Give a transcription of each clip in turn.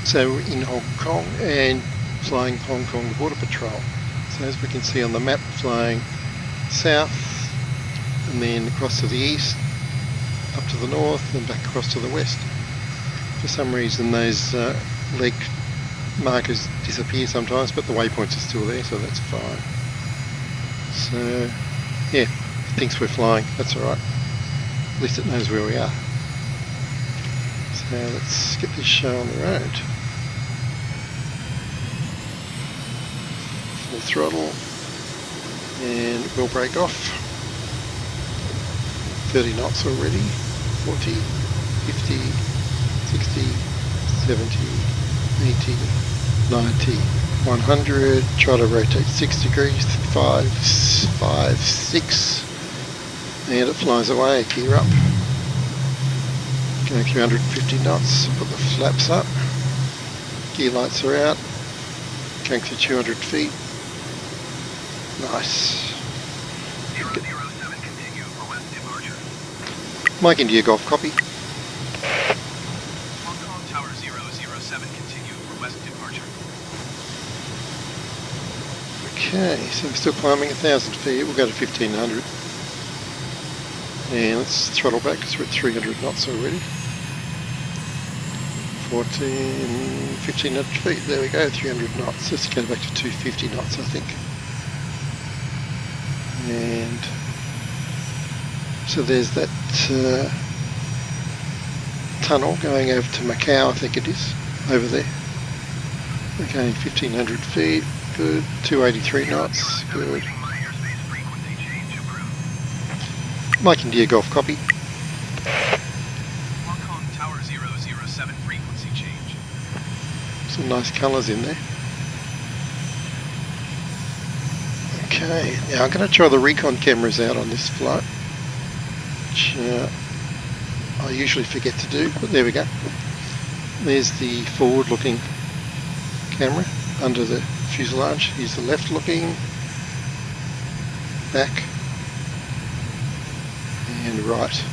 So we're in Hong Kong and flying Hong Kong Border Patrol. So as we can see on the map, flying south and then across to the east, up to the north and back across to the west. For some reason those leg markers disappear sometimes, but the waypoints are still there, so that's fine. So yeah, it thinks we're flying, that's alright. At least it knows where we are. So let's get this show on the road. Full throttle, and we'll break off. 30 knots already, 40, 50, 60, 70, 80, 90, 100, try to rotate 6 degrees, 5, 6, and it flies away, gear up. Going through 150 knots, put the flaps up, gear lights are out, going through 200 feet, nice. 007 continue for west departure. Mike India Golf, copy. Hong Kong Tower 007 continue for west departure. Okay, so we're still climbing 1,000 feet, we'll go to 1,500. And let's throttle back because we're at 300 knots already. 1,500 feet, there we go, 300 knots. Let's go back to 250 knots, I think. And so there's that tunnel going over to Macau, I think it is, over there. Okay, 1,500 feet, good, 283 knots, good. Mike India Golf, copy. Hong Kong Tower 007 frequency change. Some nice colours in there. Okay, now I'm going to try the Recon cameras out on this flight, which I usually forget to do, but there we go. There's the forward looking camera under the fuselage. Here's the left looking, back, and right.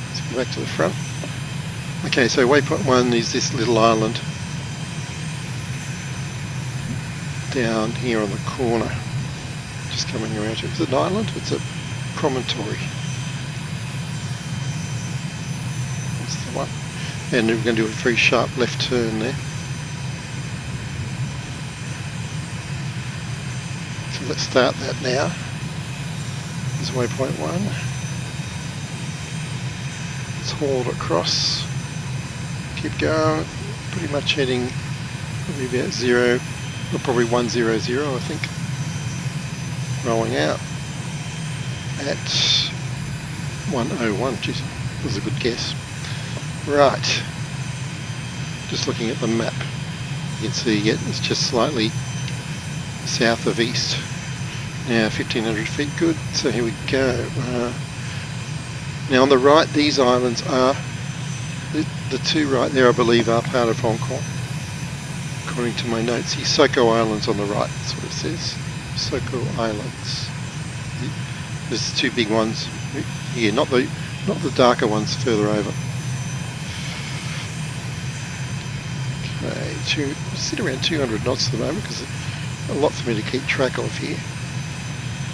Let's go back to the front. Okay, so waypoint 1 is this little island down here on the corner, just coming around to it. Is it an island? It's a promontory. That's the one. And we're going to do a very sharp left turn there. So let's start that now. There's waypoint 1. Let's haul it across. Keep going. Pretty much heading probably about 0, or probably 100, I think. Rolling out at 101. Jeez, that was a good guess. Right. Just looking at the map. You can see it's just slightly south of east. Now 1,500 feet, good. So here we go. Now on the right, these islands are, the two right there I believe are part of Hong Kong. According to my notes here, Soko Islands on the right, that's what it says. Soko Islands. There's two big ones here, not the darker ones further over. Okay, sit around 200 knots at the moment because there's a lot for me to keep track of here.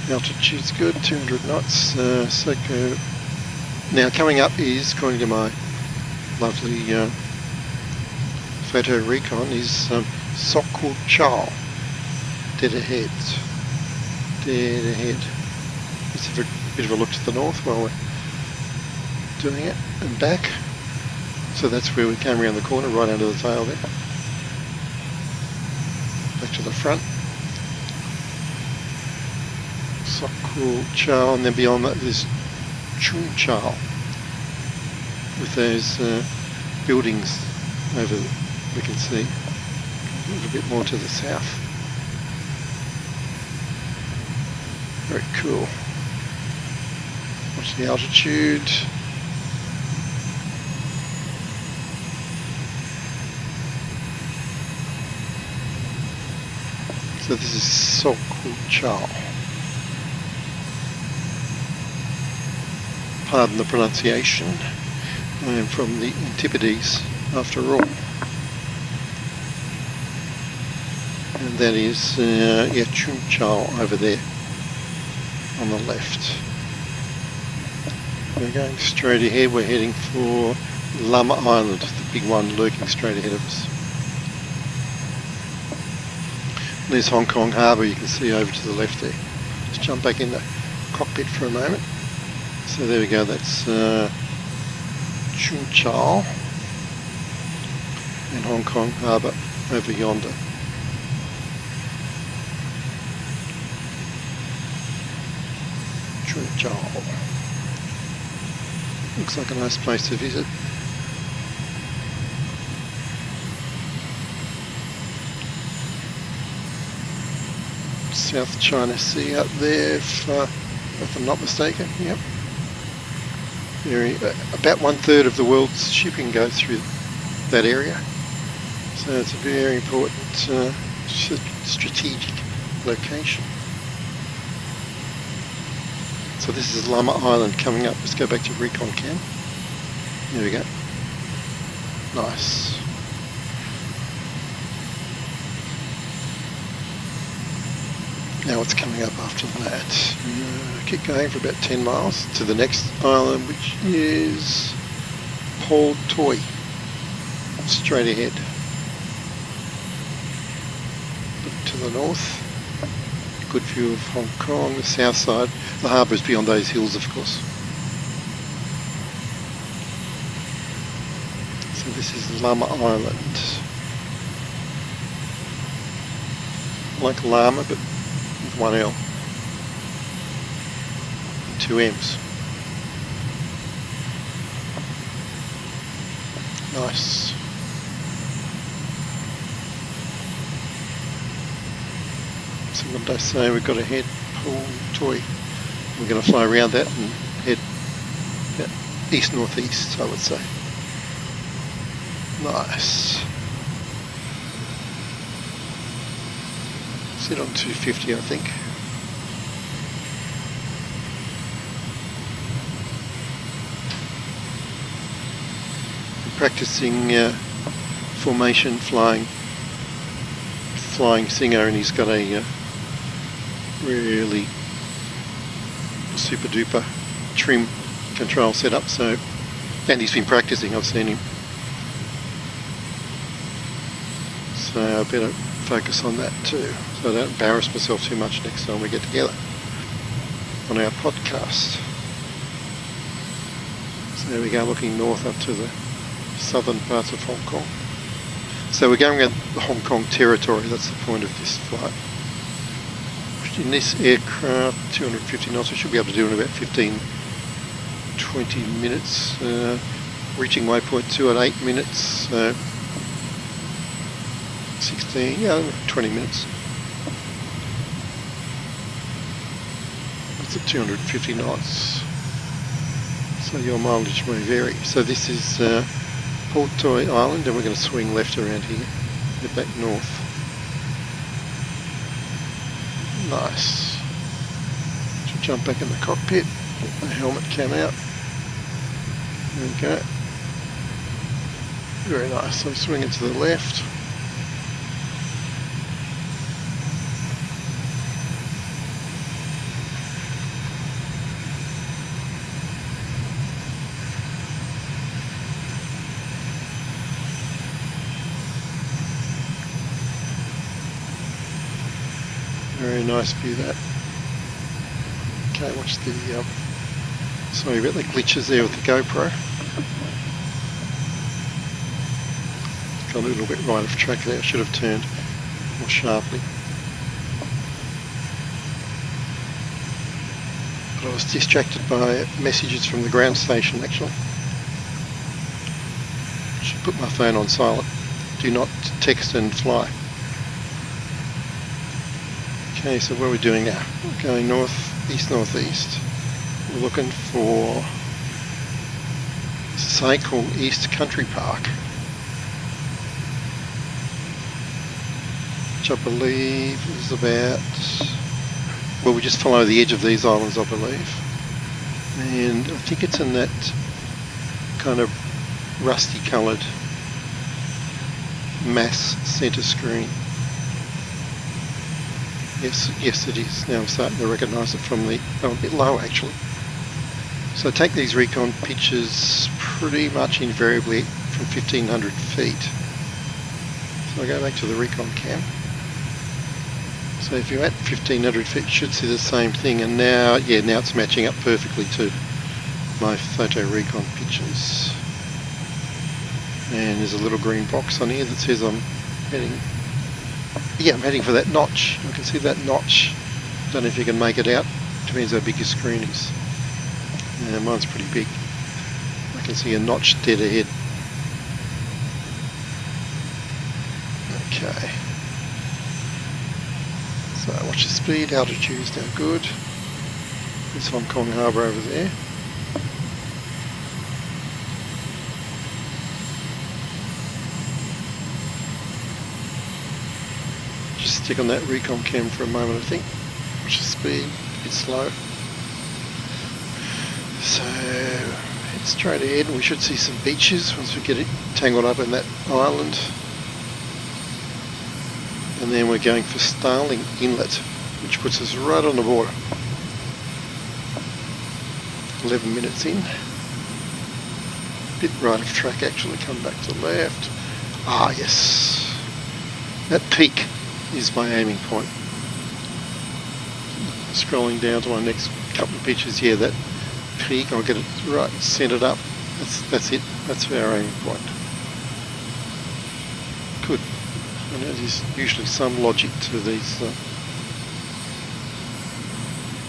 Altitude's good, 200 knots. Soko. Now coming up is, according to my lovely photo recon, is Lockemarchar. Dead ahead. Dead ahead. Let's have a bit of a look to the north while we're doing it, and back. So that's where we came around the corner, right under the tail there. Back to the front. Lockemarchar, and then beyond that there's Chungchar with those buildings over, we can see a little bit more to the south. Very cool. Watch the altitude. So this is Lockemarchar. Pardon the pronunciation. I am from the Antipodes after all. that is, yeah, Chunchal over there on the left. We're going straight ahead. We're heading for Lama Island, the big one lurking straight ahead of us. There's Hong Kong Harbour, you can see over to the left there. Let's jump back in the cockpit for a moment. So there we go, that's Chunchal and Hong Kong Harbour over yonder. Chunchal. Looks like a nice place to visit. South China Sea up there, if I'm not mistaken. Yep. About 1/3 of the world's shipping goes through that area, so it's a very important strategic location. So this is Lama Island coming up. Let's go back to Recon Cam. There we go. Nice. Now what's coming up after that? Keep going for about 10 miles to the next island, which is Paul Toy. Straight ahead. Look to the north. Good view of Hong Kong, the south side. The harbour is beyond those hills, of course. So this is Lama Island. Like Lama, but with one L. 2 M's. Nice. So what did I say? We've got to head Paul Toy. We're going to fly around that and head east-northeast, I would say. Nice. Sit on 250, I think. I'm practicing formation flying Singer, and he's got a really super duper trim control setup. So, and he's been practicing. I've seen him. So I better focus on that too, so I don't embarrass myself too much next time we get together on our podcast. So there we go, looking north up to the southern parts of Hong Kong. So we're going around the Hong Kong territory. That's the point of this flight. In this aircraft, 250 knots, we should be able to do in about 15-20 minutes. Reaching waypoint 2 at 8 minutes. 16, yeah, 20 minutes. That's at 250 knots. So your mileage may vary. So this is Port Toy Island, and we're going to swing left around here, head back north. Nice. Should jump back in the cockpit, get the helmet cam out. There we go. Very nice. So swinging to the left. Very nice view that. Okay, watch the, sorry about the glitches there with the GoPro. Got a little bit right of track there, I should have turned more sharply. But I was distracted by messages from the ground station actually. I should put my phone on silent. Do not text and fly. Okay, so what are we doing now? We're going northeast. We're looking for a site called East Country Park, which I believe is about, well, we just follow the edge of these islands, I believe. And I think it's in that kind of rusty coloured mass centre screen. Yes it is. Now I'm starting to recognise it from the... Oh, a bit low actually. So I take these recon pictures pretty much invariably from 1500 feet. So I go back to the recon cam. So if you're at 1500 feet, you should see the same thing. And now, yeah, now it's matching up perfectly to my photo recon pictures. And there's a little green box on here that says I'm heading... Yeah, I'm heading for that notch. I can see that notch. Don't know if you can make it out. Depends how big your screen is. Mine's pretty big. I can see a notch dead ahead. Okay. So watch the speed, altitude's now good. There's Hong Kong Harbour over there. Just stick on that recon cam for a moment, I think. Watch the speed, a bit slow. So head straight ahead, and we should see some beaches once we get it tangled up in that island. And then we're going for Starling Inlet, which puts us right on the border. 11 minutes in. Bit right of track actually, come back to the left. Ah yes, that peak is my aiming point. Scrolling down to my next couple of pictures here, that peak, I'll get it right centered up. That's it, that's our aiming point. Good. I know there's usually some logic to these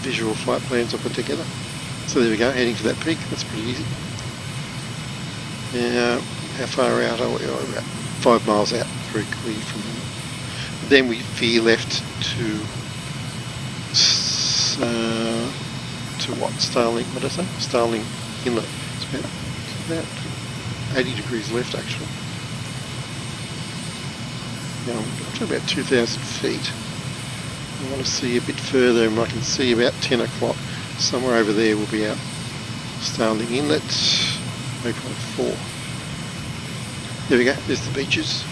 visual flight plans I put together. So there we go, heading for that peak, that's pretty easy. Now, how far out are we? Oh, about 5 miles out, very clear from here. Then we veer left to what? Starling, what did I say? Starling Inlet. It's about 80 degrees left actually. Now I'm up to about 2,000 feet. I want to see a bit further, and I can see about 10 o'clock. Somewhere over there will be our Starling Inlet, waypoint 4. There we go, there's the beaches.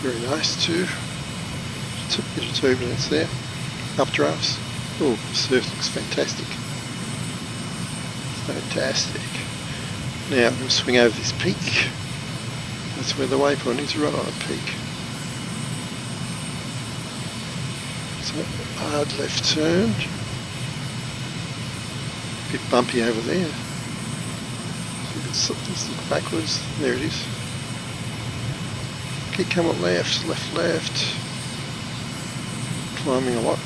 Very nice too. A bit of turbulence there. Updrafts. Oh, the surf looks fantastic. Fantastic. Now I'm going to swing over this peak. That's where the waypoint is, right on a peak. So hard left turn. A bit bumpy over there. Let's look backwards. There it is. Okay, come on left, left. Climbing a lot.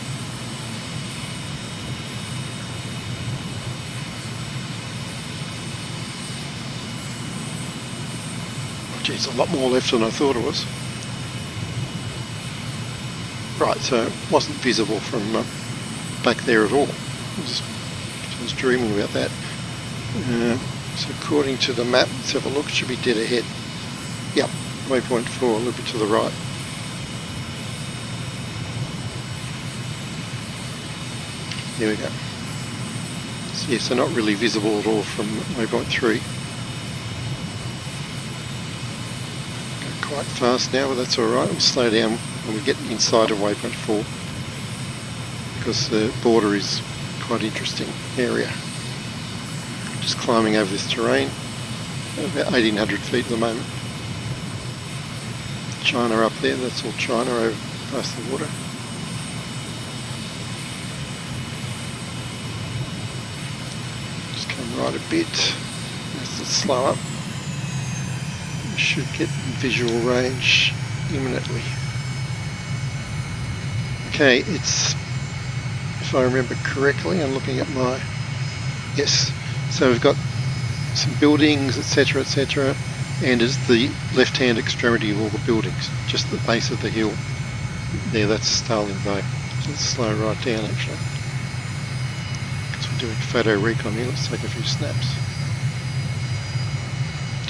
Oh geez, a lot more left than I thought it was. Right, so it wasn't visible from back there at all. I was dreaming about that. So according to the map, let's have a look, it should be dead ahead. Yep, waypoint 4, a little bit to the right. There we go. So, yeah, so not really visible at all from waypoint 3. Go quite fast now, but that's alright. We'll slow down when we get inside of waypoint 4, because the border is quite interesting area. Just climbing over this terrain, about 1800 feet at the moment. China up there, that's all China over past the water. Just come right a bit, as it slow up. We should get visual range imminently. Okay, it's, if I remember correctly, I'm looking at my, yes, so we've got some buildings, etc, etc, and is the left-hand extremity of all the buildings, just the base of the hill. There, that's Starling Bay. So let's slow right down actually. Because we're doing photo recon here, let's take a few snaps.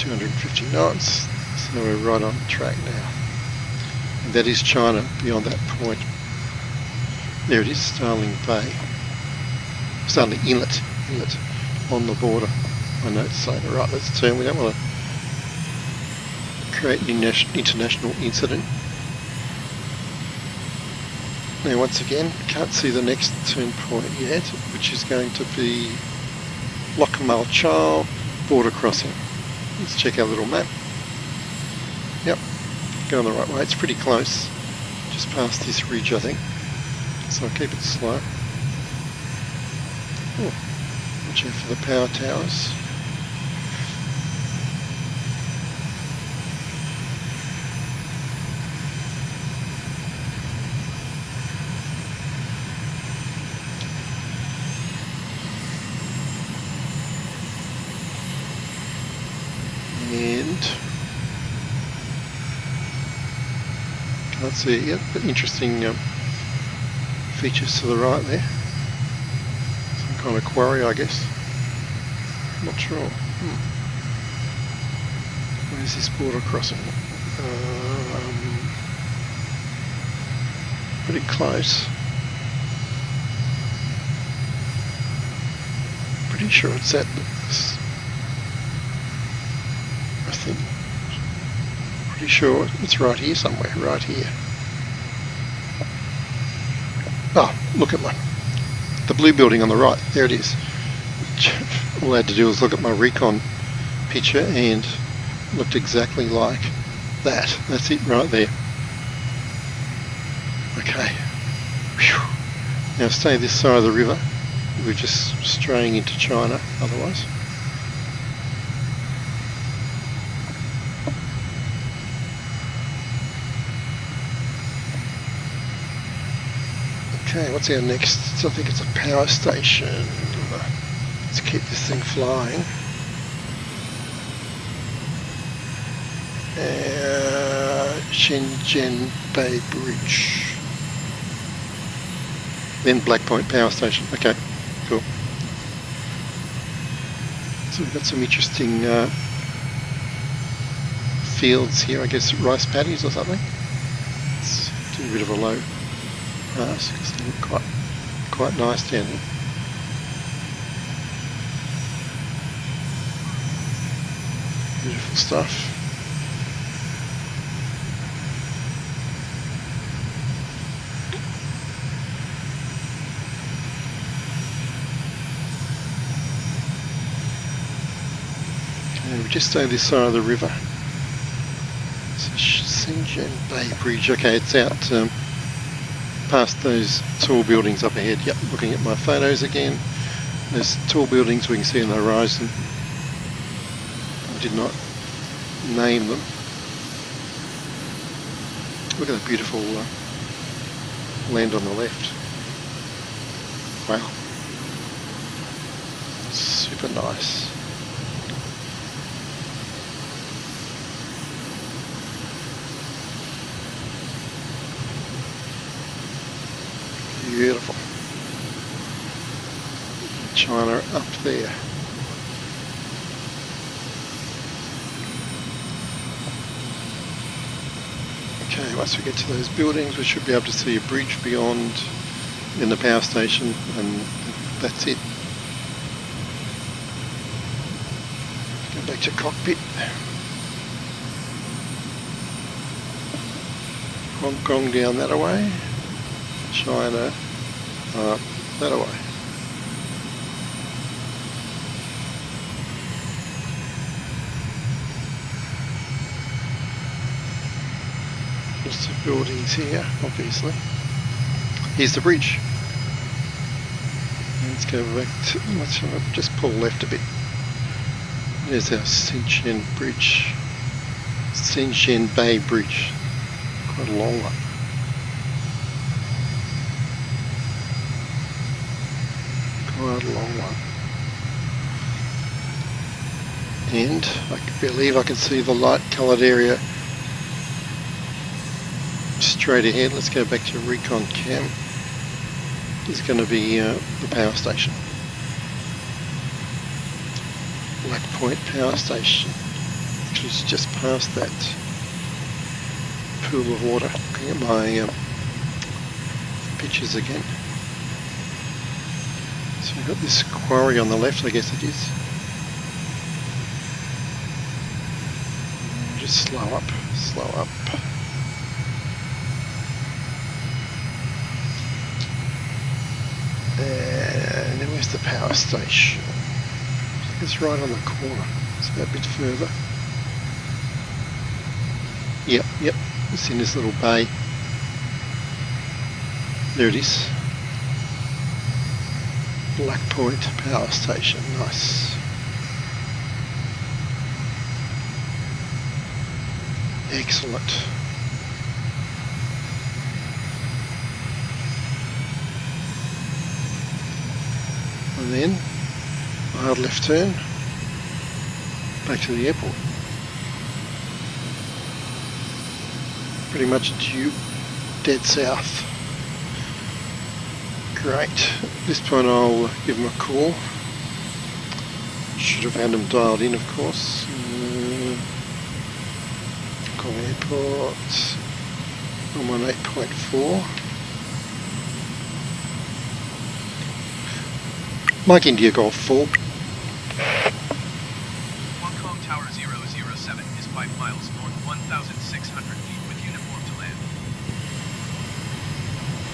250 knots, so we're right on track now. And that is China beyond that point. There it is, Starling Bay. Starling Inlet on the border. My notes say, right, let's turn, we don't want to create an international incident. Now once again, can't see the next turn point yet, which is going to be Lockemarchar border crossing. Let's check our little map. Yep, going the right way. It's pretty close, just past this ridge I think, so I'll keep it slow. Oh, watch out for the power towers. And can't see it yet, but interesting features to the right there. Some kind of quarry, I guess. Not sure. Where's this border crossing? Pretty close. Pretty sure it's at this. I think. Pretty sure it's right here somewhere, right here. Oh, look at the blue building on the right. There it is. All I had to do was look at my Recon picture and it looked exactly like that. That's it right there. Okay. Whew. Now stay this side of the river. We're just straying into China otherwise. Okay, what's our next? I think it's a power station. Let's keep this thing flying. Shenzhen Bay Bridge. Then Black Point Power Station. Okay, cool. So we've got some interesting fields here. I guess rice paddies or something. Let's do a bit of a low pass because they look quite nice down here. Beautiful stuff. Okay, we just stay this side of the river. It's Shenzhen Bay Bridge. Okay, it's out past those tall buildings up ahead. Yep, looking at my photos again. Those tall buildings we can see on the horizon. I did not name them. Look at the beautiful land on the left. Wow. Super nice. Beautiful. China up there. Okay, once we get to those buildings we should be able to see a bridge beyond in the power station and that's it. Go back to cockpit. Hong Kong down that way. China that way. There's the buildings here, obviously. Here's the bridge. Let's go back to, let's just pull left a bit. There's our Shenzhen Bridge. Shenzhen Bay Bridge. Quite a long one. Quite a long one. And I believe I can see the light coloured area straight ahead. Let's go back to Recon Cam. This is going to be the power station. Black Point Power Station. Actually it's just past that pool of water. Looking at my pictures again. So we've got this quarry on the left, I guess it is. just slow up, slow up. And then where's the power station? It's right on the corner. It's about a bit further. Yep. It's in this little bay. There it is. Black Point Power Station. Nice. Excellent. And then a hard left turn back to the airport. Pretty much due dead south. Great. At this point I'll give them a call. Should have had them dialed in, of course. Call airport. 118.4. Mike India Golf 4. Hong Kong Tower 007 is 5 miles north, 1,600 feet with uniform to land.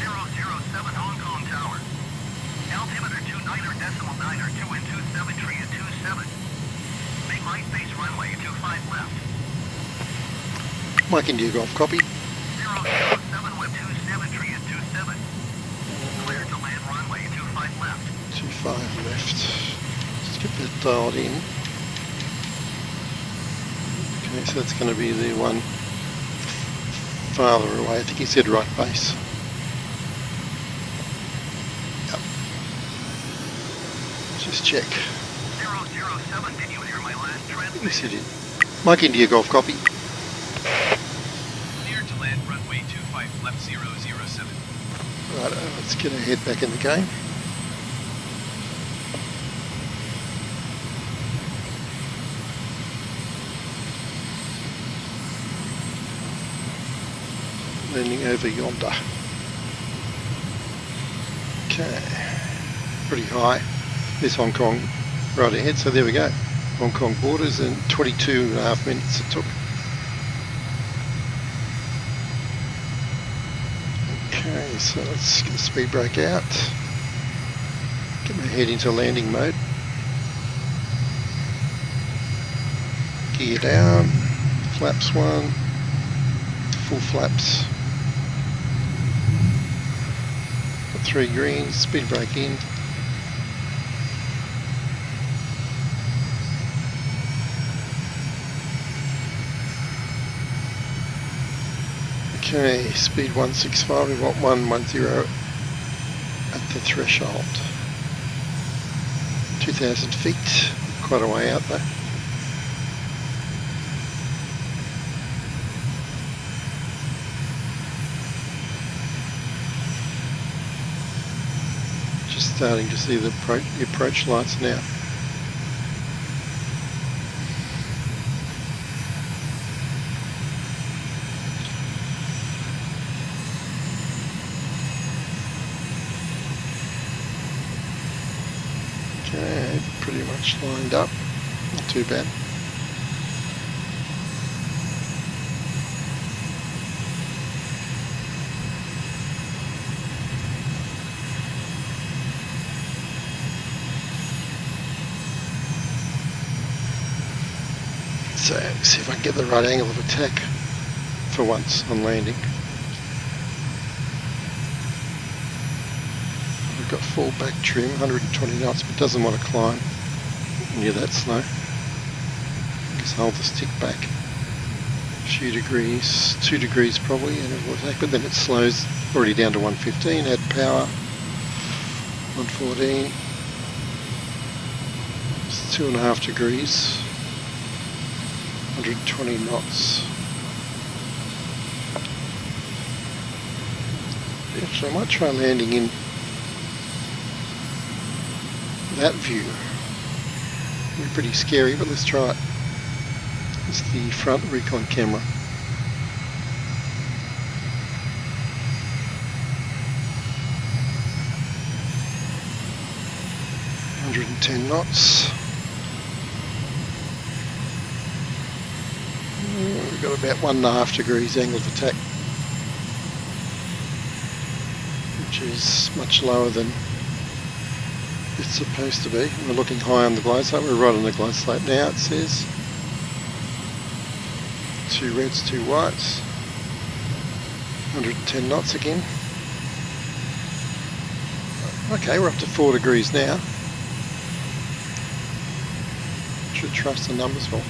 007 Hong Kong Tower. Altimeter 29.9 or 2 and 273 at 27. Make line face runway 25 left. Mike India Golf, copy. 007 with 273 at 27. Clear to land runway 25 left. 25 left. Let's get that dialed in. Okay, so that's going to be the one farther away. I think he said right base. Yep. Just check. 007, did you hear my last transmission? Yes, he did. Mike India Golf, copy. Clear to land runway 25 left 007. Right, let's get our head back in the game. Landing over yonder. Okay, pretty high. There's Hong Kong right ahead, so there we go. Hong Kong borders in 22.5 minutes it took. Okay, so let's get the speed brake out. Get my head into landing mode. Gear down, flaps 1, full flaps. 3 greens, speed brake in. Okay, speed 165, we want 110 at the threshold. 2,000 feet, quite a way out though. Just starting to see the approach lights now. Okay, pretty much lined up, not too bad. So, see if I can get the right angle of attack for once on landing. I've got full back trim, 120 knots, but doesn't want to climb near that slow. Just hold the stick back a few degrees, 2 degrees probably, and it will attack, but then it slows already down to 115, add power, 114, it's 2.5 degrees. 120 knots. Actually, I might try landing in that view. It'll be pretty scary, but let's try it. It's the front Recon camera. .110 knots. We've got about 1.5 degrees angle of attack, which is much lower than it's supposed to be. We're looking high on the glide slope. We're right on the glide slope now, it says. 2 reds, 2 whites. 110 knots again. Okay, we're up to 4 degrees now. Should trust the numbers well.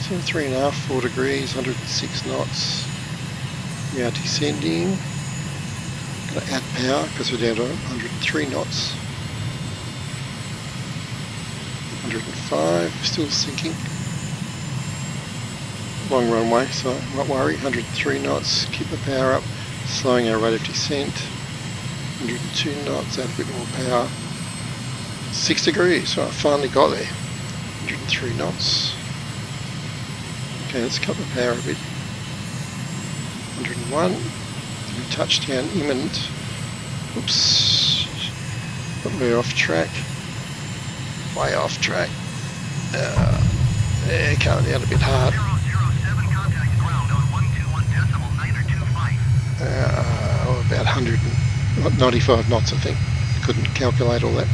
So 3.5, 4 degrees, 106 knots. We are descending. Got to add power because we're down to 103 knots. 105, still sinking. Long runway, so not worry. 103 knots, keep the power up, slowing our rate of descent. 102 knots, add a bit more power. 6 degrees, so I finally got there. 103 knots. Okay, let's cut the power a bit. 101. Touchdown imminent. Oops. But we're off track. Way off track. Yeah, coming down a bit hard. 007, contact ground on 121.925. About 195 knots, I think. Couldn't calculate all that.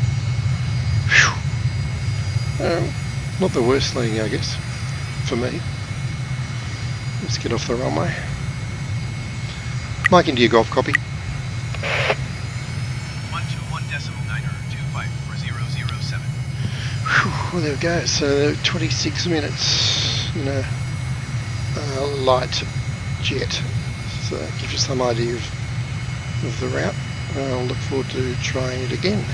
Not the worst landing, I guess, for me. Let's get off the runway. Mike India Golf, copy. 121.925 for 007. Well, there we go. So 26 minutes in a light jet. So that gives you some idea of the route. I'll look forward to trying it again.